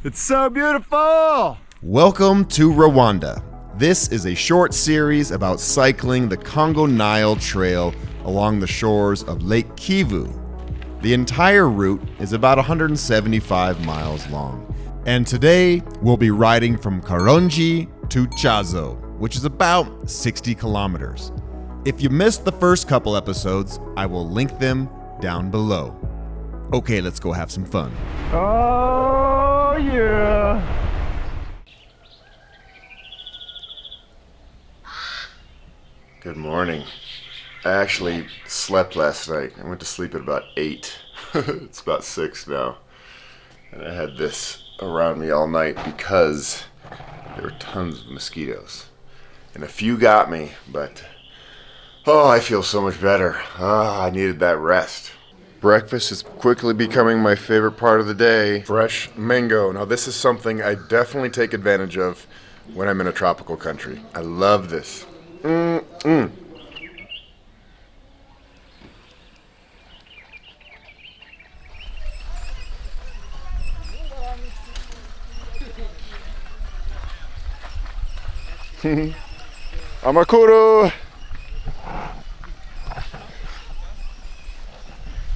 It's so beautiful! Welcome to Rwanda. This is a short series about cycling the Congo Nile Trail along the shores of Lake Kivu. The entire route is about 175 miles long. And today, we'll be riding from Karonji to Tyazo, which is about 60 kilometers. If you missed the first couple episodes, I will link them down below. Okay, let's go have some fun. Oh, yeah! Good morning. I actually slept last night. I went to sleep at about 8. It's about 6 now. And I had this around me all night because there were tons of mosquitoes. And a few got me, but I feel so much better. I needed that rest. Breakfast is quickly becoming my favorite part of the day. Fresh mango. Now this is something I definitely take advantage of when I'm in a tropical country. I love this. Amakuru!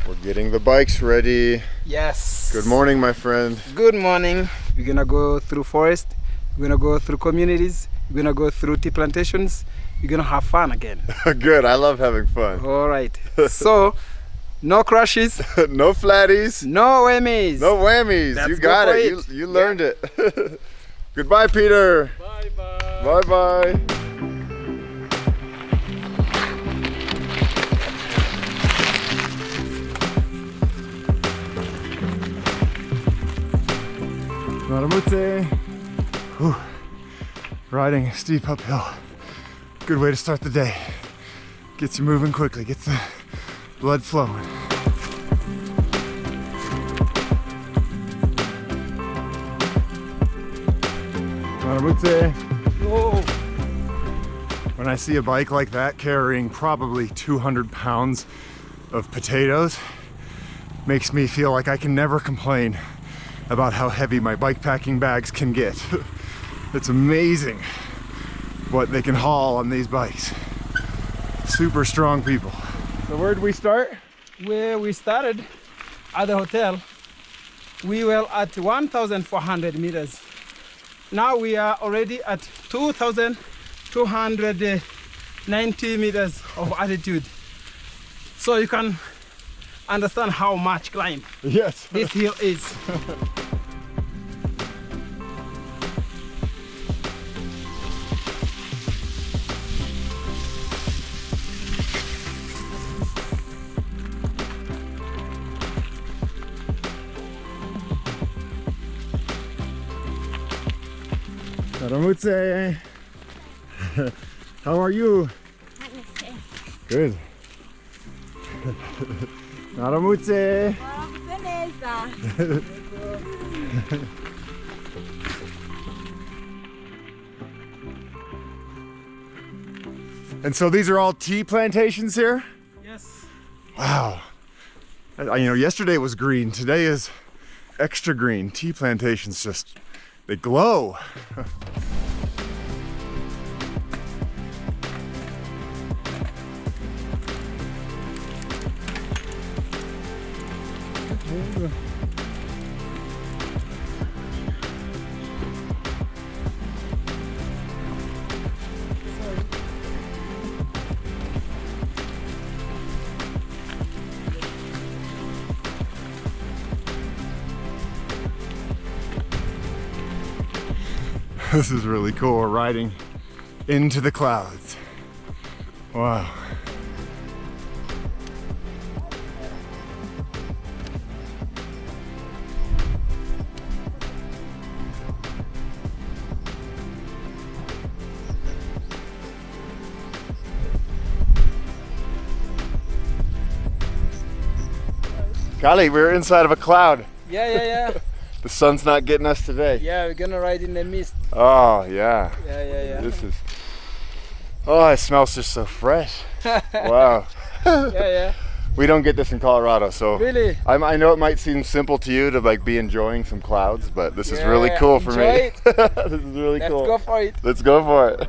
We're getting the bikes ready. Yes. Good morning, my friend. Good morning. We're gonna go through forest. We're gonna go through communities. We're gonna go through tea plantations. We're gonna have fun again. Good, I love having fun. All right. So, no crashes. No flatties. No whammies. No whammies. Let's You got go for it. it. You learned it. Goodbye, Peter. Bye-bye. Bye-bye. Maramute. Whew. Riding a steep uphill. Good way to start the day. Gets you moving quickly, gets the blood flowing. Maramute. Whoa. When I see a bike like that carrying probably 200 pounds of potatoes, makes me feel like I can never complain about how heavy my bike packing bags can get. It's amazing what they can haul on these bikes. Super strong people. So where did we start? Where we started at the hotel, we were at 1,400 meters. Now we are already at 2,290 meters of altitude. So you can understand how much climb Yes. this hill is. Maramute. How are you? Good. Maramute. And so these are all tea plantations here? Yes. Wow. Yesterday was green. Today is extra green. Tea plantations just, they glow. This is really cool. We're riding into the clouds. Wow. Golly, we're inside of a cloud. Yeah. The sun's not getting us today. Yeah, we're gonna ride in the mist. Oh, yeah. Yeah. This is, oh, it smells just so fresh. Wow. Yeah. We don't get this in Colorado, so Really? I know it might seem simple to you to like be enjoying some clouds, but this is really Yeah, cool for me. enjoy it. This is really Let's cool. go for it. Let's go for it.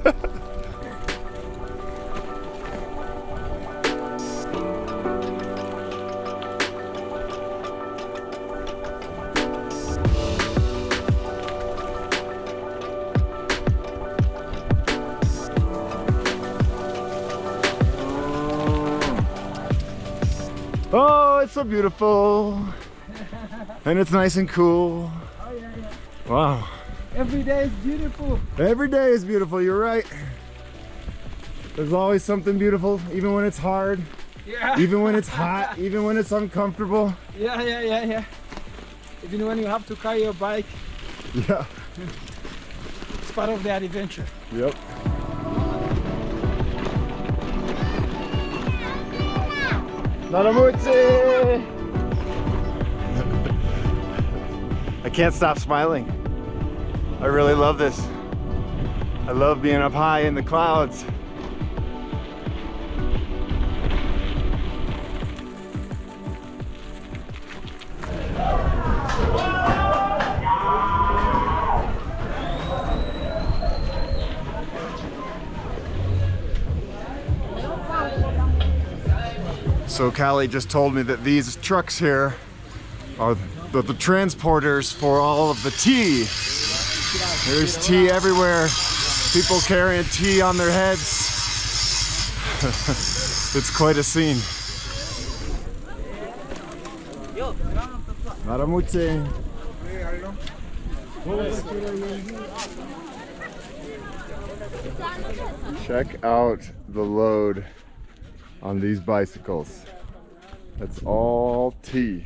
Oh, it's so beautiful. And it's nice and cool. Oh, yeah, yeah. Wow. Every day is beautiful. Every day is beautiful, you're right. There's always something beautiful, even when it's hard, Yeah. even when it's hot, even when it's uncomfortable. Yeah. Even when you have to carry your bike, Yeah. it's part of that adventure. Yep. Naramutse! I can't stop smiling. I really love this. I love being up high in the clouds. So Callie just told me that these trucks here are the transporters for all of the tea. There's tea everywhere. People carrying tea on their heads. It's quite a scene. Maramutse. Check out the load on these bicycles. That's all tea.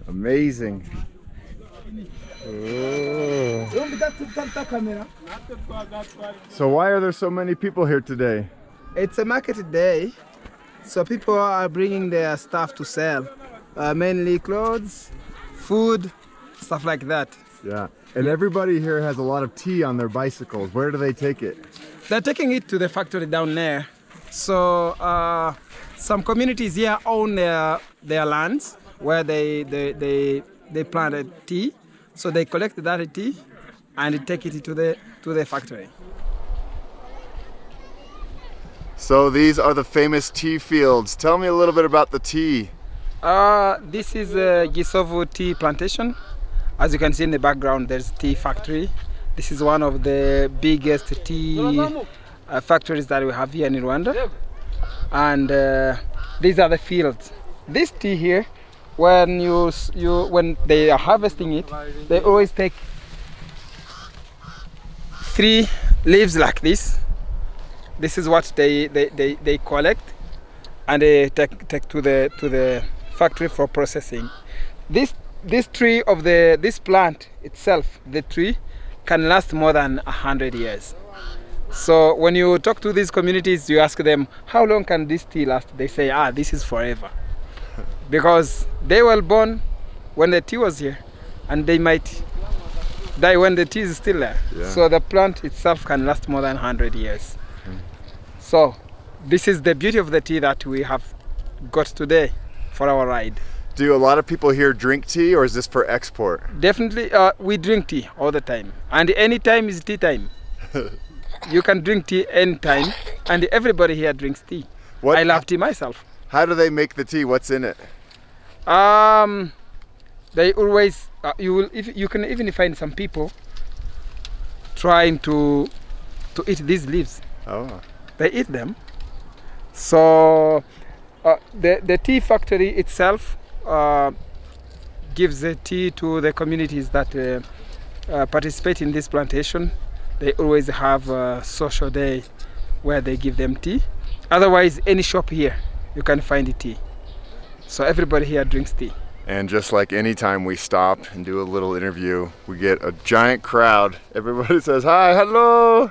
Amazing. Oh. So why are there so many people here today? It's a market day, so people are bringing their stuff to sell. Mainly clothes, food, stuff like that. Yeah. And everybody here has a lot of tea on their bicycles. Where do they take it? They're taking it to the factory down there. So some communities here own their lands where they planted tea. So they collect that tea and take it to the factory. So these are the famous tea fields. Tell me a little bit about the tea. This is a Gisovu tea plantation. As you can see in the background, there's a tea factory. This is one of the biggest tea factories that we have here in Rwanda. And these are the fields. This tea here, when when they are harvesting it, they always take 3 leaves like this. This is what they collect and they take to the factory for processing. This tree of this plant itself, the tree, can last more than 100 years. So when you talk to these communities, you ask them, how long can this tea last? They say, this is forever. Because they were born when the tea was here, and they might die when the tea is still there. Yeah. So the plant itself can last more than 100 years. So this is the beauty of the tea that we have got today for our ride. Do a lot of people here drink tea, or is this for export? Definitely, we drink tea all the time, and any time is tea time. You can drink tea anytime, and everybody here drinks tea. I love tea myself. How do they make the tea? What's in it? They always you can even find some people trying to eat these leaves. Oh. They eat them. So the tea factory itself gives the tea to the communities that participate in this plantation. They always have a social day where they give them tea. Otherwise, any shop here, you can find tea. So everybody here drinks tea. And just like any time we stop and do a little interview, we get a giant crowd. Everybody says, hi, hello.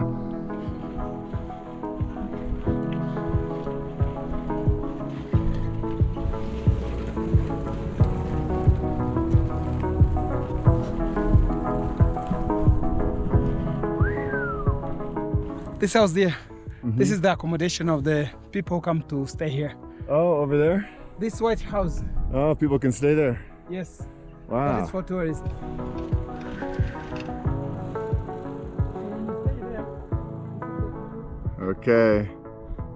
This house there, this is the accommodation of the people who come to stay here. Oh, over there? This white house. Oh, people can stay there. Yes. Wow. That is for tourists. Okay,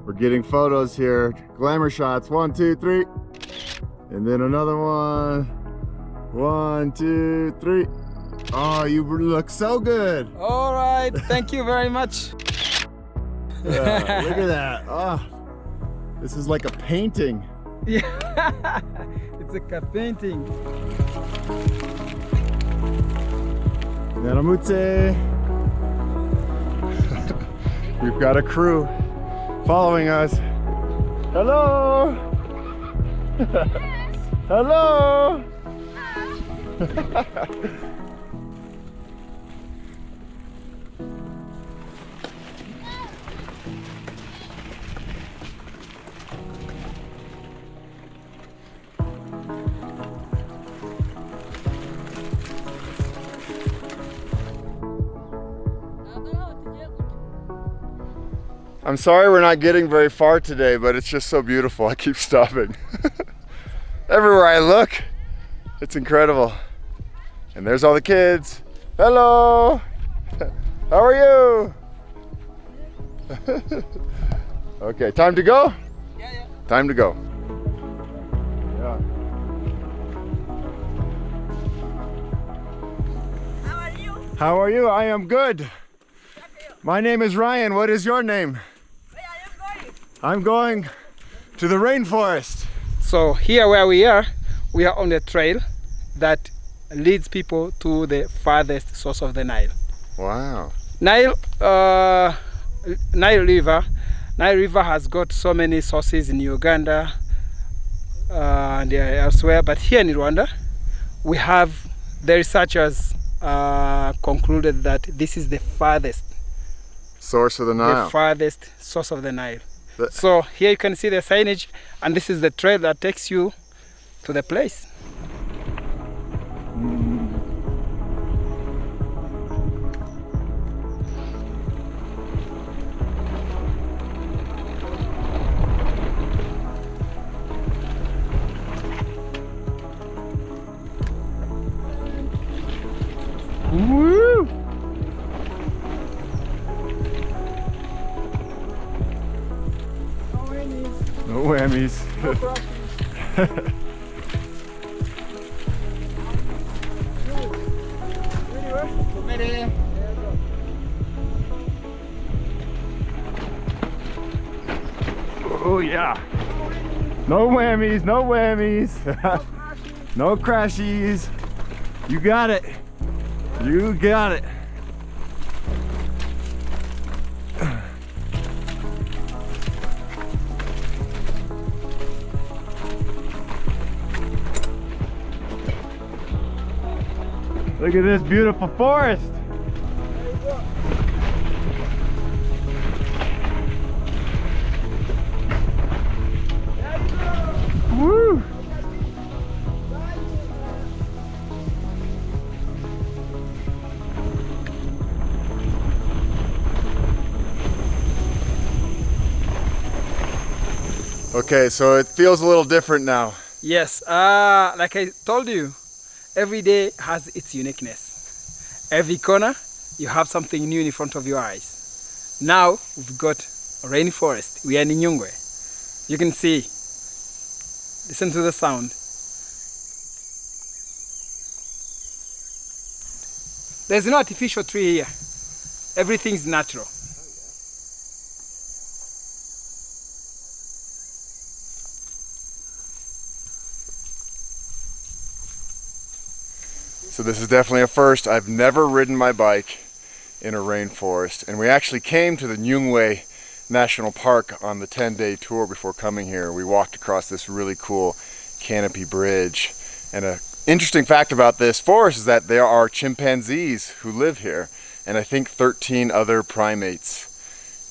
we're getting photos here. Glamour shots, 1, 2, 3. And then another one. 1, 2, 3. Oh, you look so good. All right, thank you very much. Yeah, look at that. Oh, this is like a painting. Yeah, it's like a painting. Naramutse. We've got a crew following us. Hello. Hello. I'm sorry we're not getting very far today, but it's just so beautiful. I keep stopping. Everywhere I look, it's incredible. And there's all the kids. Hello. How are you? Okay, time to go? Yeah. Time to go. Yeah. How are you? How are you? I am good. My name is Ryan. What is your name? Where are you going? I'm going to the rainforest. So here where we are on the trail that leads people to the farthest source of the Nile. Wow. Nile River has got so many sources in Uganda and elsewhere, but here in Rwanda, the researchers concluded that this is the farthest Source of the Nile. the farthest source of the Nile. So here you can see the signage, and this is the trail that takes you to the place. Woo! No whammies. Oh yeah. No whammies, no whammies. No crashies. You got it. You got it. Look at this beautiful forest. Woo! Okay, so it feels a little different now. Yes, like I told you, every day has its uniqueness. Every corner, you have something new in front of your eyes. Now, we've got rainforest. We are in Nyungwe. You can see. Listen to the sound. There's no artificial tree here. Everything's natural. So this is definitely a first. I've never ridden my bike in a rainforest, and we actually came to the Nyungwe National Park on the 10-day tour before coming here. We walked across this really cool canopy bridge, and an interesting fact about this forest is that there are chimpanzees who live here, and I think 13 other primates.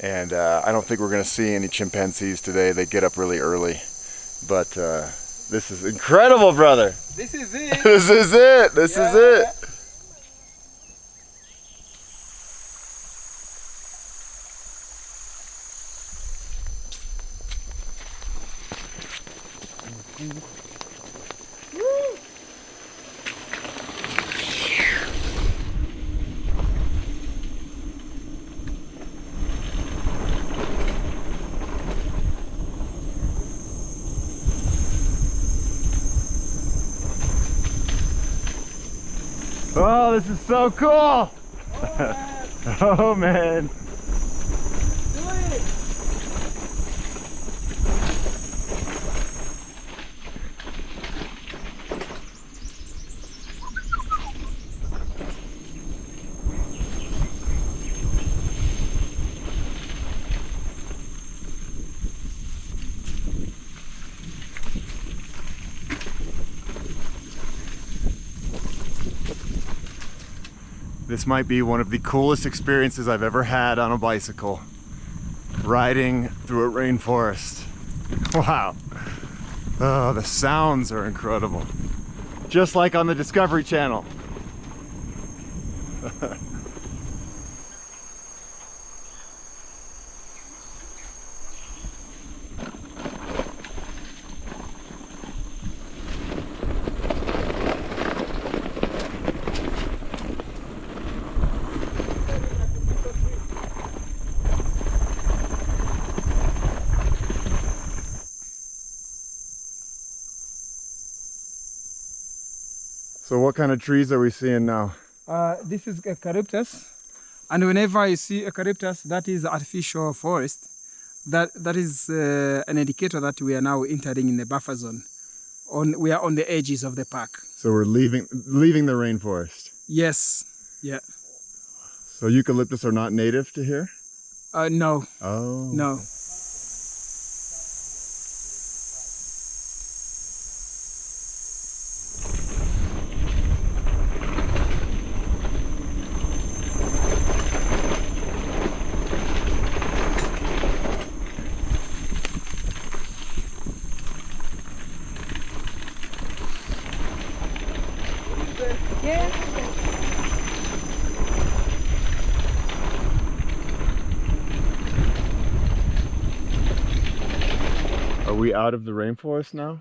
And I don't think we're going to see any chimpanzees today. They get up really early, but this is incredible, brother. This is it. This is it. This is it. Oh, this is so cool! Oh man! This might be one of the coolest experiences I've ever had on a bicycle. Riding through a rainforest. Wow. Oh, the sounds are incredible. Just like on the Discovery Channel. So what kind of trees are we seeing now? This is eucalyptus, and whenever you see eucalyptus, that is artificial forest. That is an indicator that we are now entering in the buffer zone. We are on the edges of the park. So we're leaving the rainforest. Yes. Yeah. So eucalyptus are not native to here? No. Oh. No. Are we out of the rainforest now?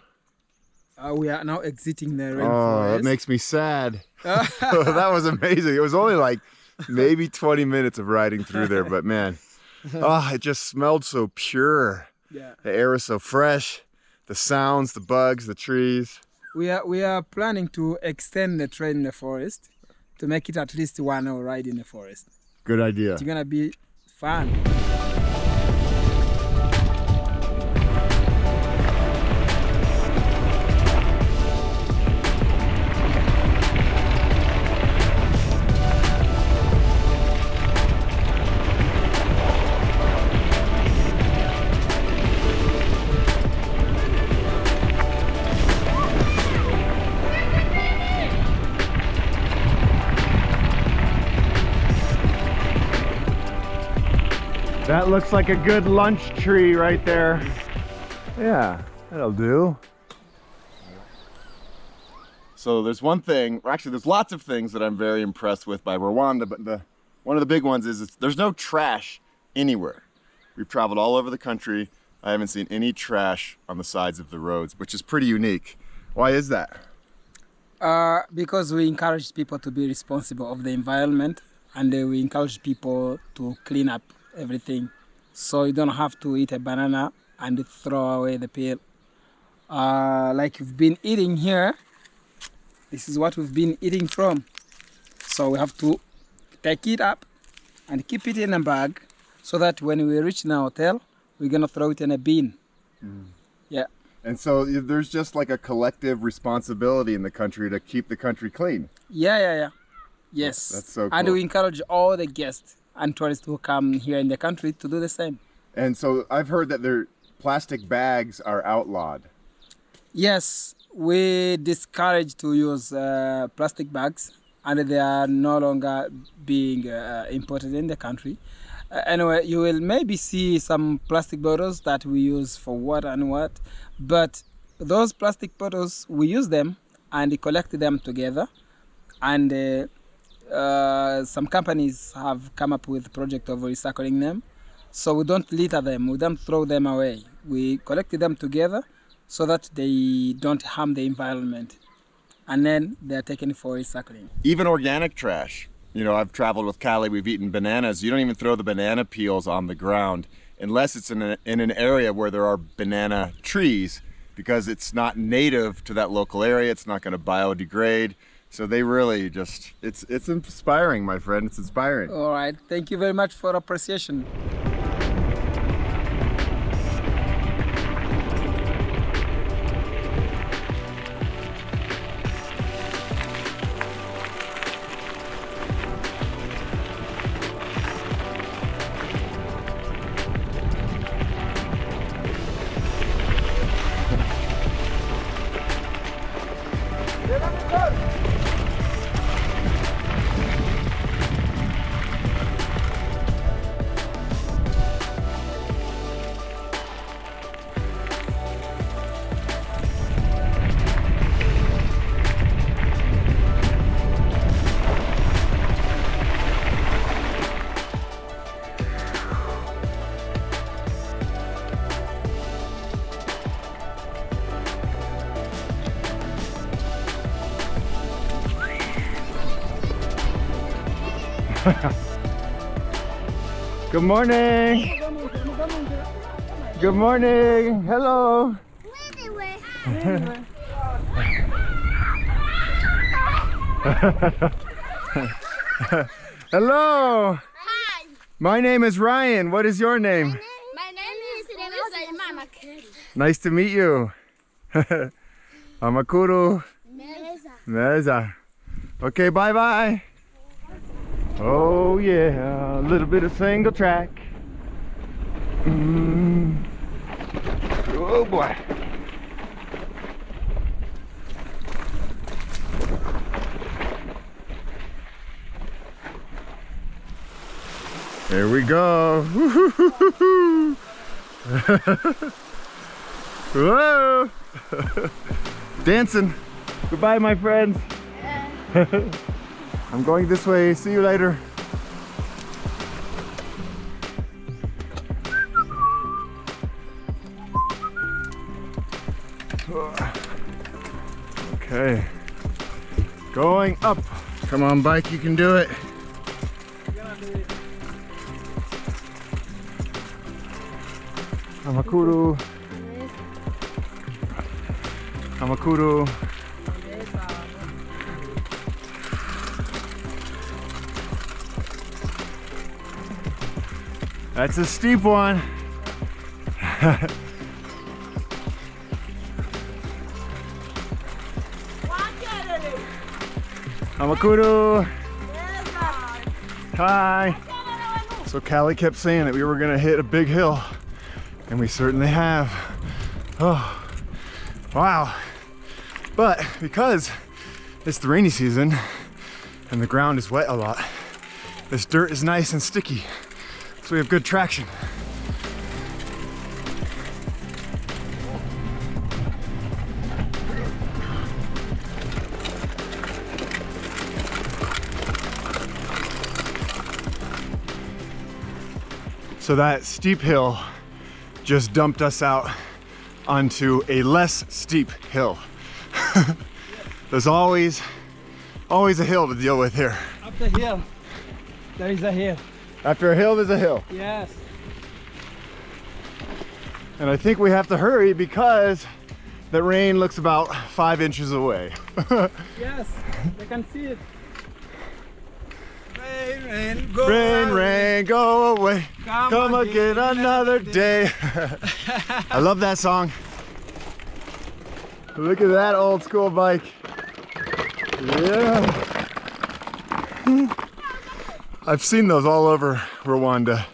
We are now exiting the rainforest. Oh, that makes me sad. That was amazing. It was only like maybe 20 minutes of riding through there, but man, oh, it just smelled so pure. Yeah. The air was so fresh. The sounds, the bugs, the trees. We are planning to extend the trail in the forest to make it at least 1 hour ride in the forest. Good idea. It's gonna be fun. That looks like a good lunch tree right there. Yeah, that'll do. So there's one thing, actually there's lots of things that I'm very impressed with by Rwanda, but one of the big ones is there's no trash anywhere. We've traveled all over the country. I haven't seen any trash on the sides of the roads, which is pretty unique. Why is that? Because we encourage people to be responsible of the environment, and we encourage people to clean up everything, so you don't have to eat a banana and throw away the peel. Like you've been eating here, this is what we've been eating from, so we have to take it up and keep it in a bag so that when we reach the hotel we're gonna throw it in a bin. Yeah. And so there's just like a collective responsibility in the country to keep the country clean. Yeah. Yes. That's so cool. And we encourage all the guests and tourists who come here in the country to do the same. And so I've heard that their plastic bags are outlawed. Yes, we discourage to use plastic bags, and they are no longer being imported in the country. Anyway, you will maybe see some plastic bottles that we use for what and what, but those plastic bottles, we use them and collect them together, and some companies have come up with a project of recycling them, so we don't litter them, we don't throw them away. We collect them together so that they don't harm the environment. And then they're taken for recycling. Even organic trash. You know, I've traveled with Callie, we've eaten bananas. You don't even throw the banana peels on the ground unless it's in an area where there are banana trees, because it's not native to that local area. It's not going to biodegrade. So they really just, it's inspiring, my friend. It's inspiring. All right, thank you very much for appreciation. Good morning. Good morning. Hello. Hello. Hi. My name is Ryan. What is your name? My name is Nice to meet you. Amakuru. Meza. Meza. Okay, bye-bye. Oh yeah, a little bit of single track. Oh boy. There we go. Whoa. Dancing. Goodbye, my friends. I'm going this way. See you later. Okay. Going up. Come on, bike, you can do it. Amakuru. Amakuru. That's a steep one. Amakuru. Hi. So Callie kept saying that we were gonna hit a big hill, and we certainly have. Oh, wow. But because it's the rainy season and the ground is wet a lot, this dirt is nice and sticky. So we have good traction. So that steep hill just dumped us out onto a less steep hill. There's always a hill to deal with here. After hill, there is a hill. After a hill, there's a hill. Yes. And I think we have to hurry because the rain looks about 5 inches away. Yes, I can see it. Rain, rain, go rain, away. Rain, go away. Come again another day. I love that song. Look at that old school bike. Yeah. I've seen those all over Rwanda.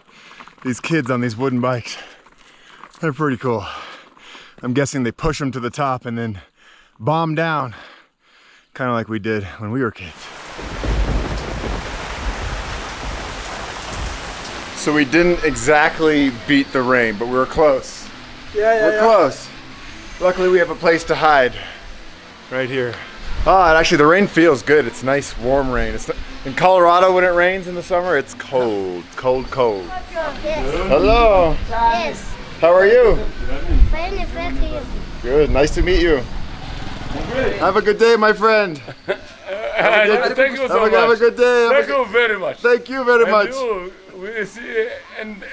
These kids on these wooden bikes. They're pretty cool. I'm guessing they push them to the top and then bomb down. Kind of like we did when we were kids. So we didn't exactly beat the rain, but we were close. We're close. Luckily we have a place to hide right here. Oh, and actually the rain feels good. It's nice, warm rain. It's in Colorado when it rains in the summer, it's cold, cold, cold. Yes. Hello. Yes. How are you? Fine, thank you. Good. Nice to meet you. Have a good day, my friend. Thank you so much. Have a good day. Thank you very much. Thank you very much. You, we will see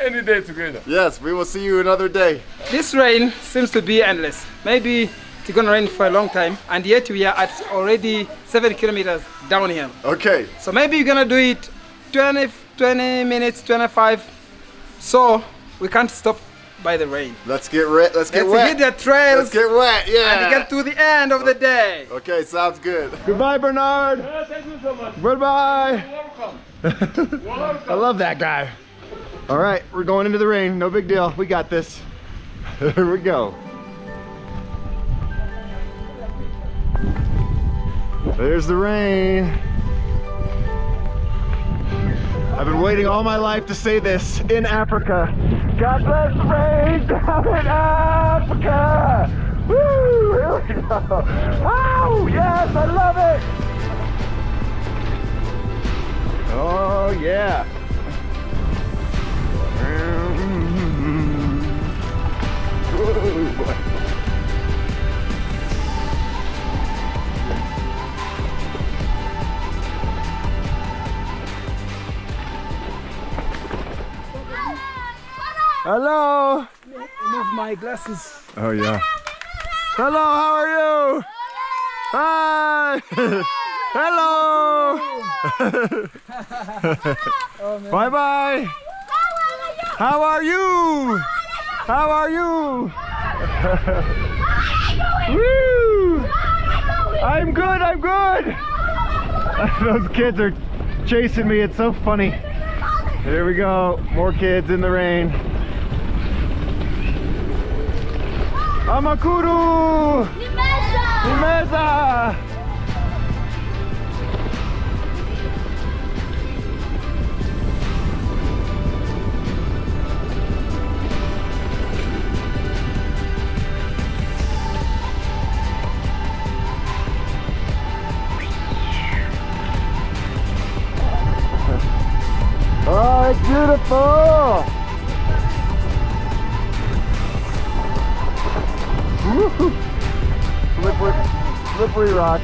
any day together. Yes, we will see you another day. This rain seems to be endless. Maybe it's gonna rain for a long time, and yet we are at already 7 kilometers downhill. Okay. So maybe you're gonna do it 20 minutes, 25. So we can't stop by the rain. Let's get wet. Let's Hit the trails. Let's get wet. Yeah. And get to the end of the day. Okay, sounds good. Goodbye, Bernard. Thank you so much. Goodbye. Welcome. I love that guy. All right, we're going into the rain. No big deal. We got this. Here we go. There's the rain. I've been waiting all my life to say this in Africa. God bless the rain down in Africa. Woo! Here we go. Oh, yes, I love it. Oh, yeah. Woo. Hello. Remove my glasses. Oh yeah. Hello, how are you? Hi. Hello. Bye bye. How are you? How are you? Woo! I'm good. I'm good. Those kids are chasing me. It's so funny. Here we go. More kids in the rain. Amakuru! Nimeza! Oh, it's beautiful! Woo-hoo. Slippery rock.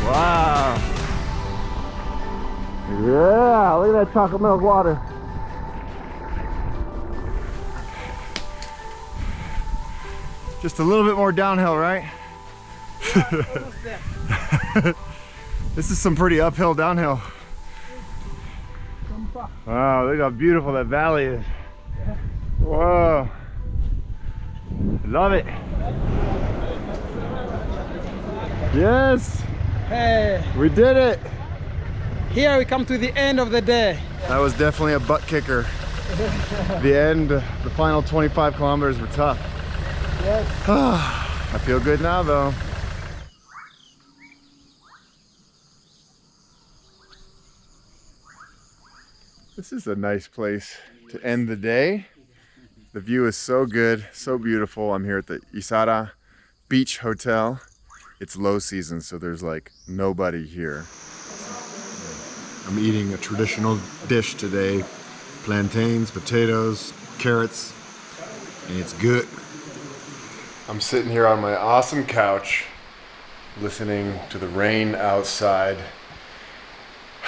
Wow. Yeah, look at that chocolate milk water. Just a little bit more downhill, right? This is some pretty uphill downhill. Wow, look how beautiful that valley is. Whoa. Love it. Yes. Hey, We did it. here we come to the end of the day. That was definitely a butt kicker. The end, the final 25 kilometers were tough. Yes. I feel good now though. This is a nice place to end the day. The view is so good, so beautiful. I'm here at the Isara Beach Hotel. It's low season, so there's like nobody here. I'm eating a traditional dish today. Plantains, potatoes, carrots, and it's good. I'm sitting here on my awesome couch, listening to the rain outside.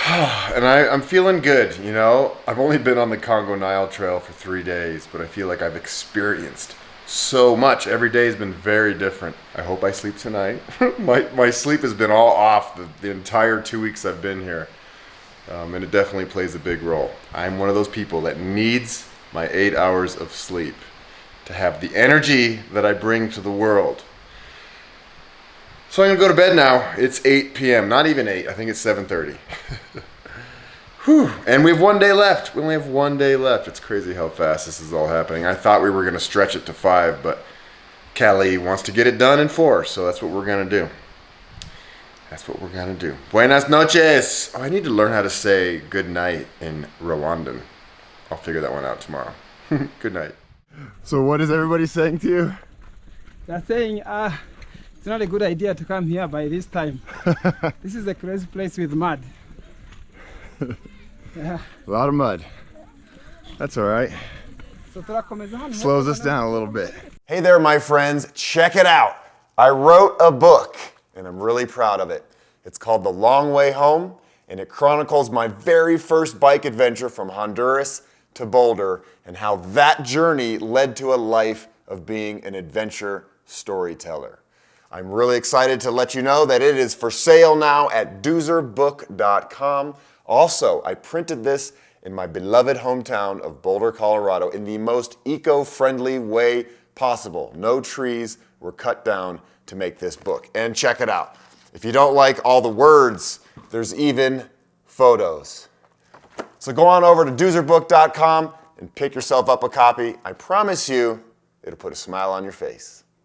And I'm feeling good, you know? I've only been on the Congo Nile Trail for 3 days, but I feel like I've experienced so much. Every day has been very different. I hope I sleep tonight. my sleep has been all off the entire 2 weeks I've been here. And it definitely plays a big role. I'm one of those people that needs my 8 hours of sleep to have the energy that I bring to the world. So I'm gonna go to bed now. It's 8 p.m. Not even 8. I think it's 7:30. Whew. And we have 1 day left. We only have 1 day left. It's crazy how fast this is all happening. I thought we were gonna stretch it to 5, but Callie wants to get it done in 4, so that's what we're gonna do. That's what we're gonna do. Buenas noches. Oh, I need to learn how to say good night in Rwandan. I'll figure that one out tomorrow. Good night. So what is everybody saying to you? They're saying, it's not a good idea to come here by this time. This is a crazy place with mud. Yeah. A lot of mud. That's all right. So turakomeza hano. Slows us down a little bit. Hey there, my friends. Check it out. I wrote a book, and I'm really proud of it. It's called The Long Way Home, and it chronicles my very first bike adventure from Honduras to Boulder and how that journey led to a life of being an adventure storyteller. I'm really excited to let you know that it is for sale now at DuzerBook.com. Also, I printed this in my beloved hometown of Boulder, Colorado in the most eco-friendly way possible. No trees were cut down to make this book. And check it out. If you don't like all the words, there's even photos. So go on over to DuzerBook.com and pick yourself up a copy. I promise you, it'll put a smile on your face.